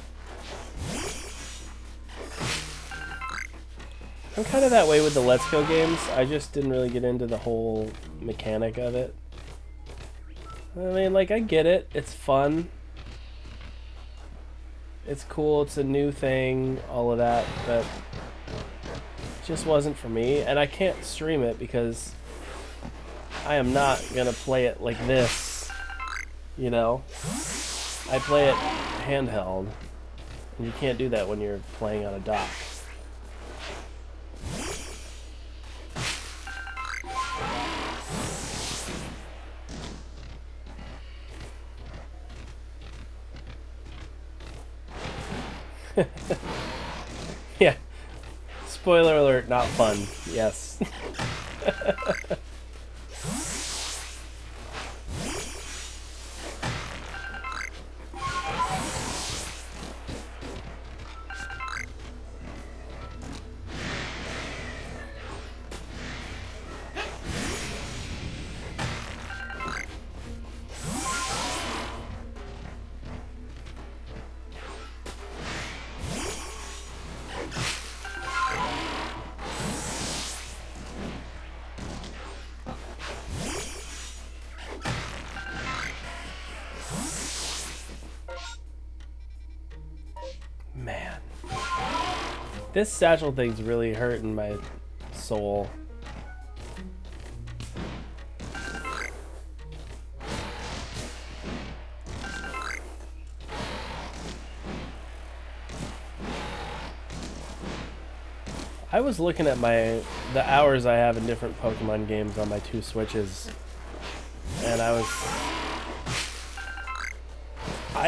I'm kind of that way with the Let's Go games. I just didn't really get into the whole mechanic of it. I mean, like, I get it. It's fun. It's cool. It's a new thing. All of that. But it just wasn't for me. And I can't stream it because I am not going to play it like this. You know? I play it handheld. And you can't do that when you're playing on a dock. Yeah, spoiler alert, not fun. Yes. Man. This satchel thing's really hurting my soul. I was looking at the hours I have in different Pokemon games on my 2 Switches, and I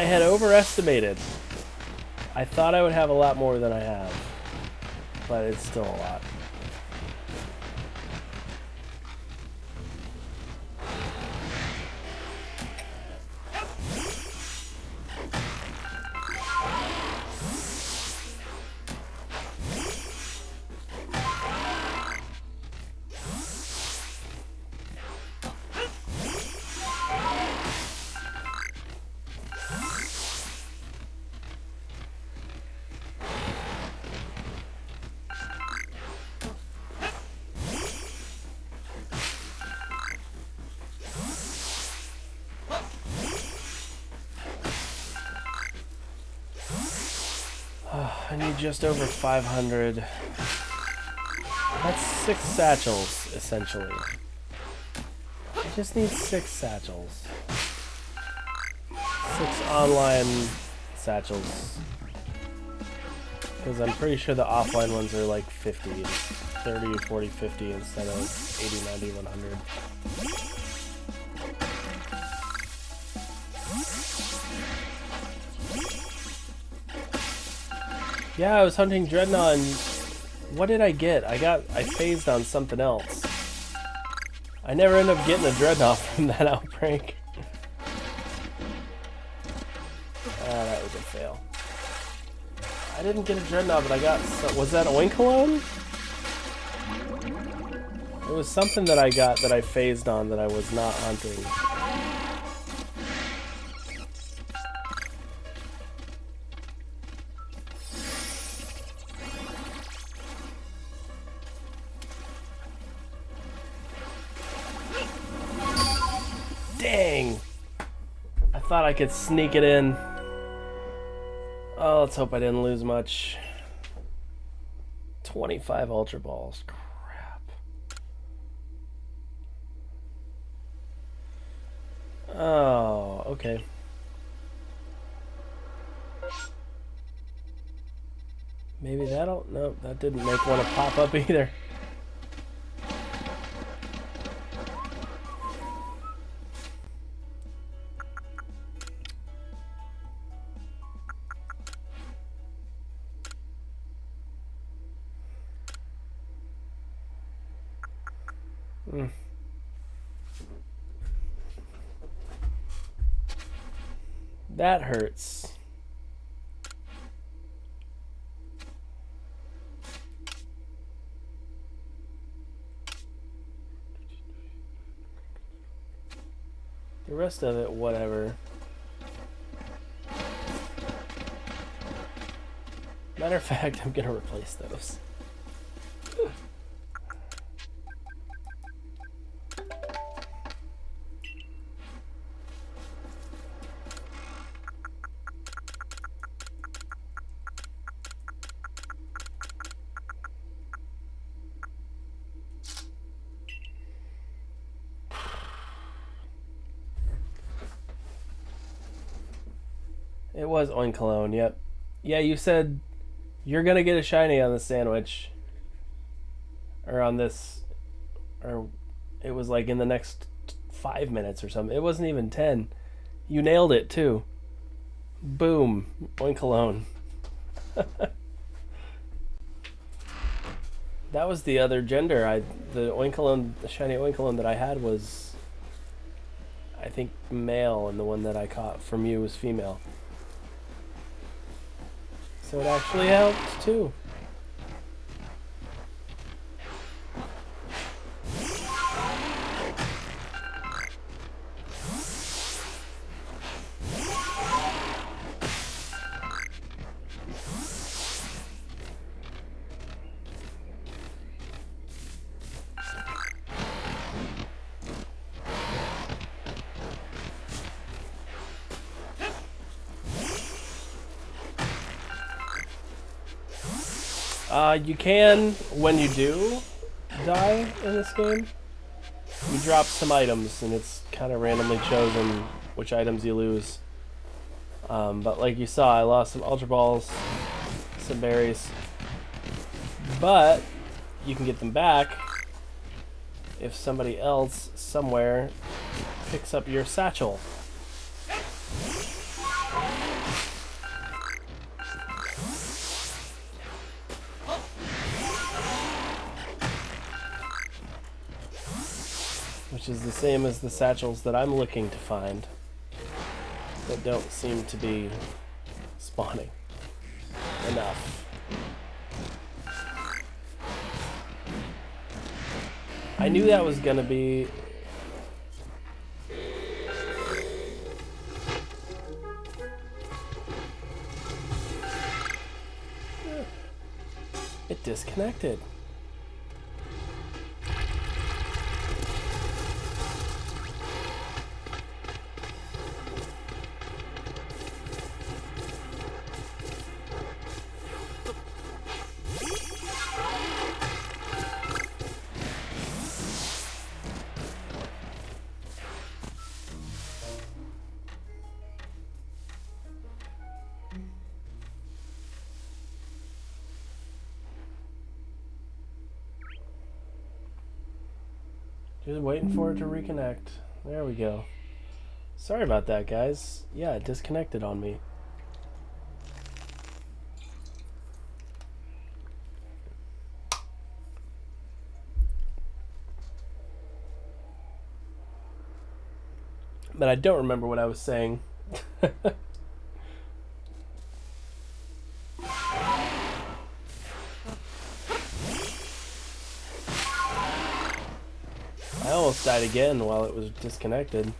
had overestimated. I thought I would have a lot more than I have, but it's still a lot. I need just over 500. That's 6 satchels, essentially. I just need 6 satchels. 6 online satchels. Because I'm pretty sure the offline ones are like 50. 30, 40, 50 instead of 80, 90, 100. Yeah, I was hunting Dreadnought, and what did I get? I phased on something else. I never ended up getting a Dreadnought from that outbreak. That was a fail. I didn't get a Dreadnought, but I got... Was that Oinkalone? It was something that I got that I phased on that I was not hunting. Dang! I thought I could sneak it in. Oh, let's hope I didn't lose much. 25 Ultra Balls. Crap. Oh, okay. Maybe that'll... Nope, that didn't make one to pop up either. That hurts. The rest of it, whatever. Matter of fact, I'm gonna replace those. It was Oinkalone, yep. Yeah, you said you're gonna get a shiny on the sandwich. Or on this... Or it was like in the next 5 minutes or something. It wasn't even 10. You nailed it, too. Boom. Oinkalone. That was the other gender. The Oinkalone, the shiny Oinkalone that I had was, I think, male, and the one that I caught from you was female. So it actually helped too. You can, when you do die in this game, you drop some items, and it's kind of randomly chosen which items you lose. But like you saw, I lost some Ultra Balls, some berries, but you can get them back if somebody else somewhere picks up your satchel. Which is the same as the satchels that I'm looking to find that don't seem to be spawning enough. I knew that was gonna be... It disconnected. Just waiting for it to reconnect. There we go. Sorry about that, guys. Yeah, it disconnected on me. But I don't remember what I was saying. I almost died again while it was disconnected.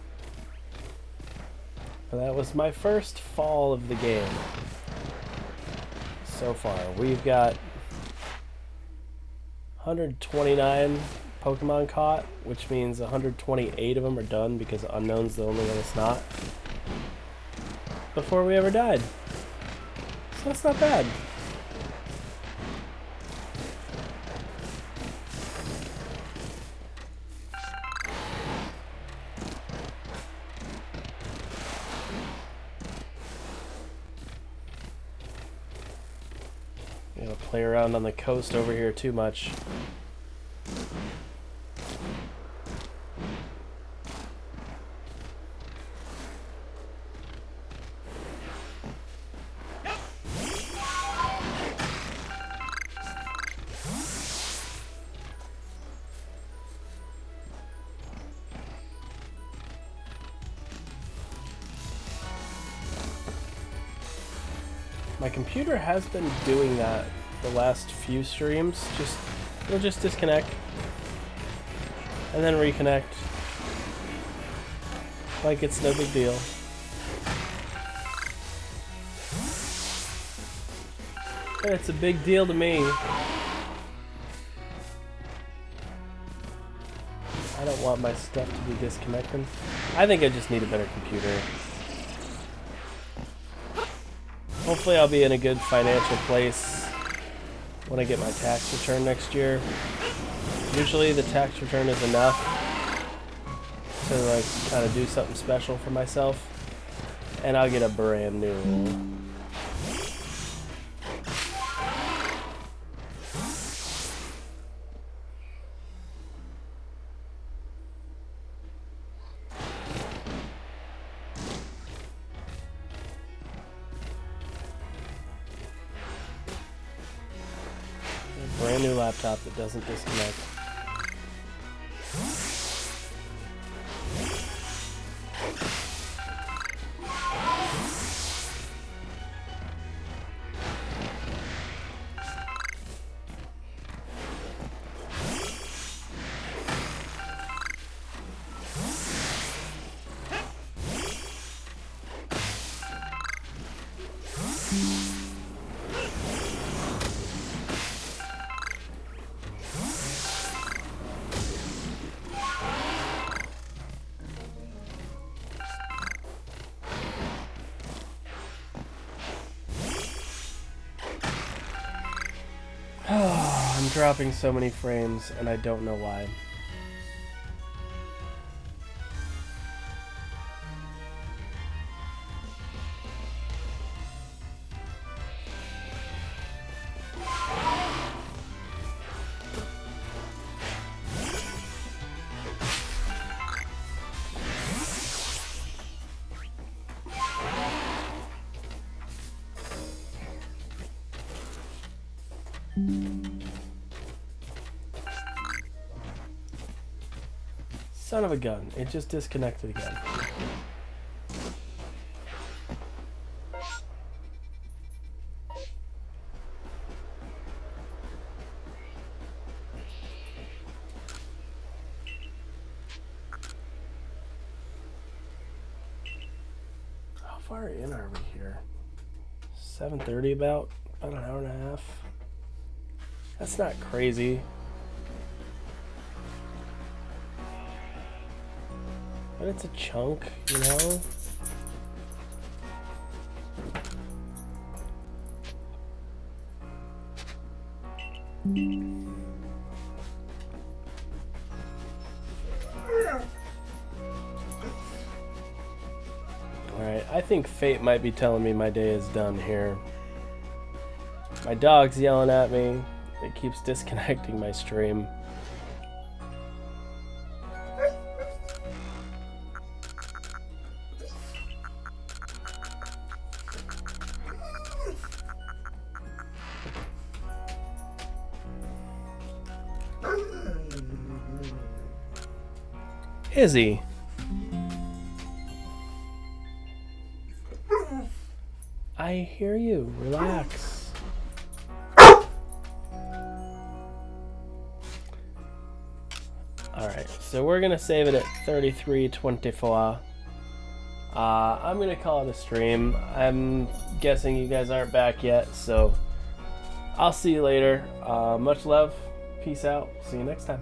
But that was my first fall of the game. So far, we've got 129 Pokemon caught, which means 128 of them are done because Unknown's the only one that's not. Before we ever died. So that's not bad. Play around on the coast over here too much. My computer has been doing that the last few streams. It'll just disconnect and then reconnect like it's no big deal. And it's a big deal to me. I don't want my stuff to be disconnecting. I think I just need a better computer. Hopefully I'll be in a good financial place when I get my tax return next year. Usually the tax return is enough to like kind of do something special for myself, and I'll get a brand new one. new laptop that doesn't disconnect. I'm dropping so many frames and I don't know why. Son of a gun, it just disconnected again. How far in are we here? 7:30 about an hour and a half. That's not crazy. But it's a chunk, you know? Alright, I think fate might be telling me my day is done here. My dog's yelling at me. It keeps disconnecting my stream. Izzy. I hear you. Relax. Alright, so we're gonna save it at 33:24. I'm gonna call it a stream. I'm guessing you guys aren't back yet, so I'll see you later. Much love. Peace out. See you next time.